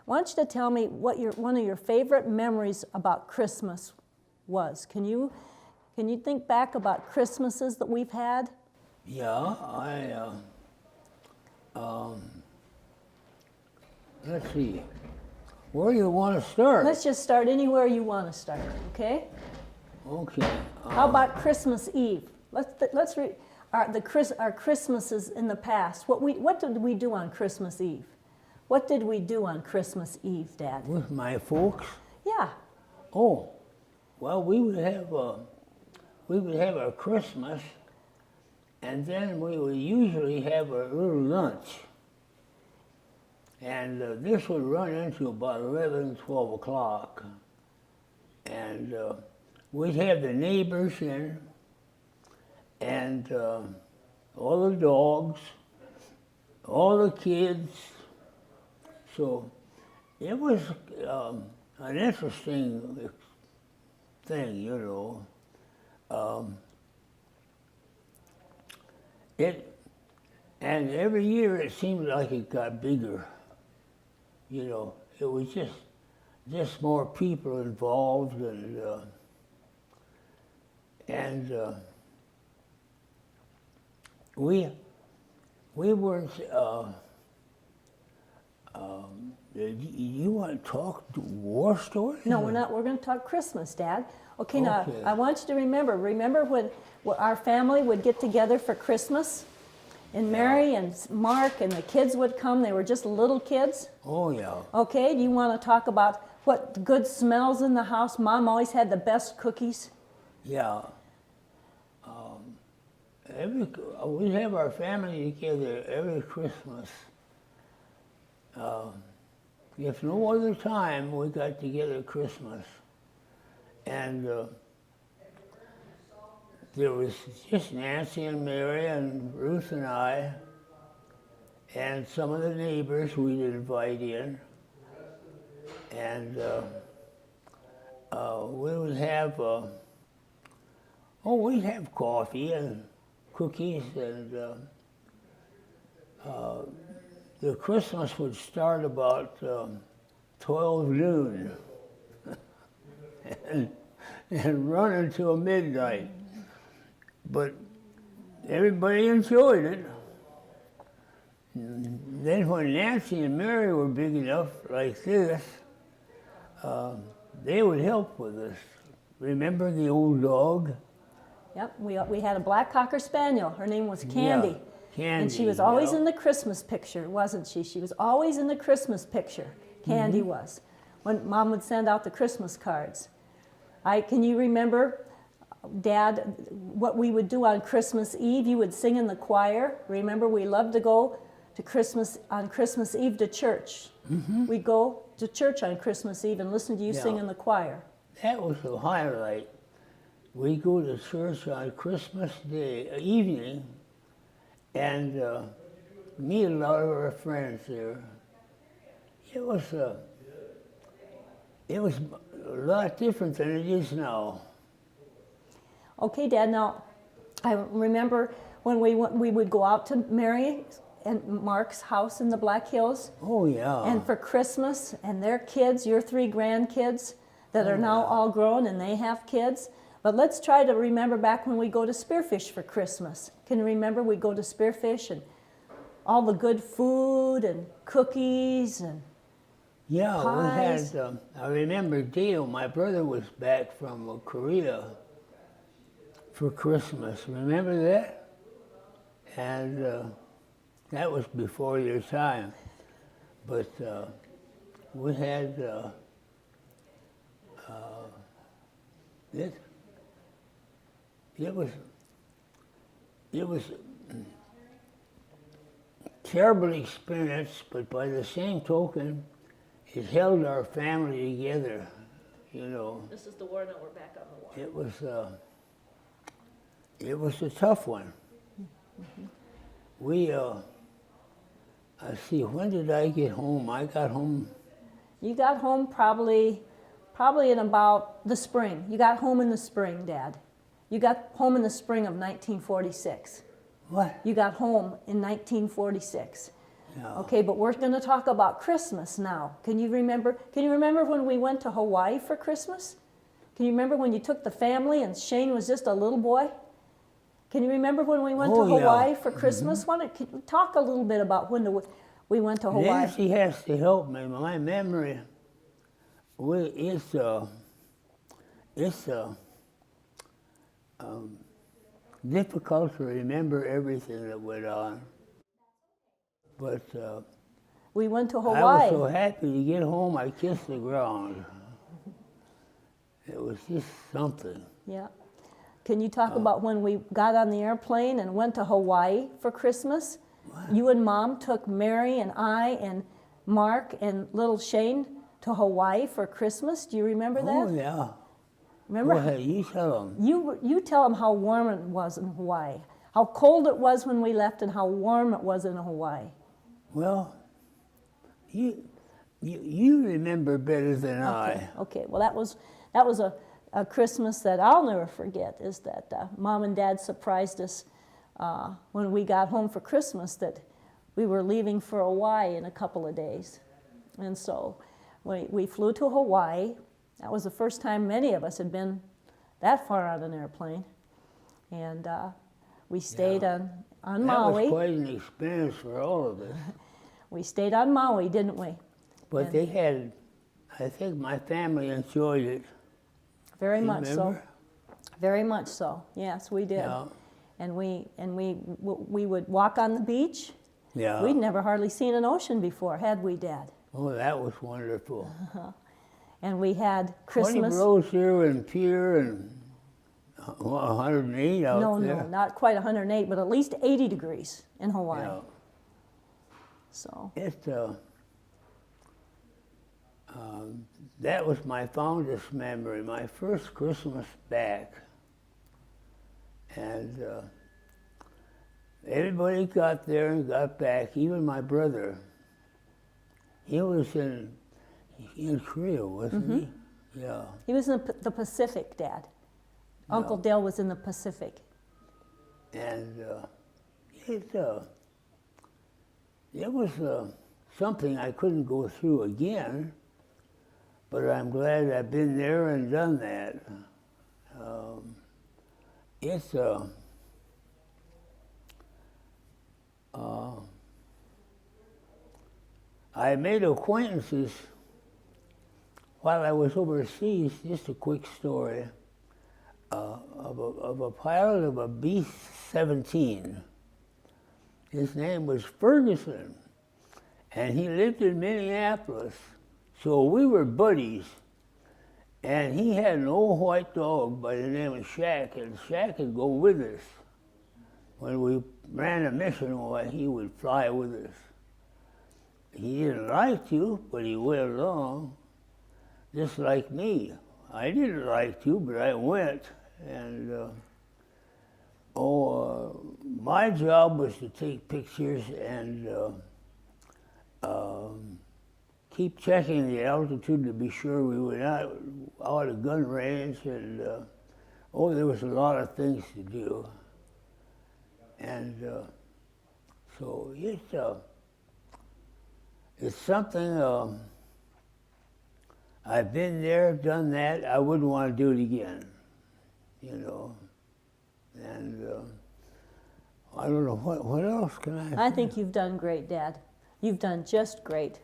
I want you to tell me what one of your favorite memories about Christmas was. Can you think back about Christmases that we've had? Yeah, let's see. Where do you want to start? Let's just start anywhere you want to start, okay? Okay. How about Christmas Eve? Let's read our Christmases in the past. What did we do on Christmas Eve? What did we do on Christmas Eve, Dad? With my folks? Yeah. Oh, well, we would have our Christmas, and then we would usually have a little lunch. And this would run into about 11, 12 o'clock. And we'd have the neighbors in, and all the dogs, all the kids. So it was an interesting thing, you know. And every year it seemed like it got bigger. You know, it was just more people involved, and we weren't. You want to talk war stories? No, we're not. We're going to talk Christmas, Dad. Okay, now I want you to remember when our family would get together for Christmas, and Mary and Mark and the kids would come. They were just little kids. Oh, yeah. Okay, do you want to talk about what good smells in the house? Mom always had the best cookies. Yeah. We have our family together every Christmas. If no other time, we got together at Christmas. And there was just Nancy and Mary and Ruth and I, and some of the neighbors we'd invite in. And we would have, we'd have coffee and cookies, and the Christmas would start about 12 noon and run until midnight. But everybody enjoyed it. And then when Nancy and Mary were big enough, like this, they would help with us. Remember the old dog? Yep, we had a black Cocker Spaniel. Her name was Candy. Yeah, Candy. And she was always in the Christmas picture, wasn't she? She was always in the Christmas picture, Candy was, when Mom would send out the Christmas cards. Can you remember, Dad, what we would do on Christmas Eve? You would sing in the choir. Remember, we loved to go to on Christmas Eve to church. We'd go to church on Christmas Eve and listen to you sing in the choir. That was the highlight. We go to church on Christmas Day evening, and meet a lot of our friends there. It was a lot different than it is now. Okay, Dad. Now, I remember when we would go out to Mary and Mark's house in the Black Hills. Oh yeah. And for Christmas, and their kids, your 3 grandkids that are now all grown, and they have kids. But let's try to remember back when we go to Spearfish for Christmas. Can you remember we go to Spearfish and all the good food and cookies and pies? We had, I remember Dale, my brother was back from Korea for Christmas. Remember that? And that was before your time. But we had it was a terrible experience, but by the same token, it held our family together, you know. This is the war, now we're back on the war. It was a tough one. We, let's see, when did I get home? I got home. You got home probably in about the spring. You got home in the spring, Dad. You got home in the spring of 1946. What? You got home in 1946. Yeah. Okay, but we're going to talk about Christmas now. Can you remember when we went to Hawaii for Christmas? Can you remember when you took the family and Shane was just a little boy? Can you remember when we went to Hawaii for Christmas? Can you talk a little bit about when we went to Hawaii? Nancy has to help me. My memory is difficult to remember everything that went on. But we went to I Hawaii. was so happy to get home, I kissed the ground. It was just something. Yeah. Can you talk about when we got on the airplane and went to Hawaii for Christmas? What? You and Mom took Mary and I and Mark and little Shane to Hawaii for Christmas. Do you remember that? Oh, yeah. Remember? Go ahead, you tell them. You tell them how warm it was in Hawaii, how cold it was when we left, and how warm it was in Hawaii. Well, you remember better than I. Okay. Well, that was a Christmas that I'll never forget. Is that Mom and Dad surprised us when we got home for Christmas that we were leaving for Hawaii in a couple of days, and so we flew to Hawaii. That was the first time many of us had been that far on an airplane, and we stayed on Maui. That was quite an experience for all of us. We stayed on Maui, didn't we? But they had, I think my family enjoyed it. Very much so. Remember? Very much so. Yes, we did. Yeah. And we would walk on the beach. Yeah. We'd never hardly seen an ocean before, had we, Dad? Oh, that was wonderful. And we had 20 Christmas. below zero in Pier and 108 out there. No, not quite 108, but at least 80 degrees in Hawaii. Yeah. So That was my fondest memory, my first Christmas back. And everybody got there and got back, even my brother. He was in Korea, wasn't he? Yeah. he was in the Pacific, Dad. Uncle Dale was in the Pacific. And it was something I couldn't go through again, but I'm glad I've been there and done that. I made acquaintances while I was overseas, just a quick story, of a pilot of a B-17. His name was Ferguson, and he lived in Minneapolis. So we were buddies, and he had an old white dog by the name of Shack, and Shack would go with us. When we ran a mission, he would fly with us. He didn't like to, but he went along, just like me. I didn't like to, but I went, and my job was to take pictures and keep checking the altitude to be sure we were not out of gun range, and there was a lot of things to do. And so it's something, I've been there, done that, I wouldn't want to do it again, you know. And I don't know, what else can I say? I think you've done great, Dad. You've done just great.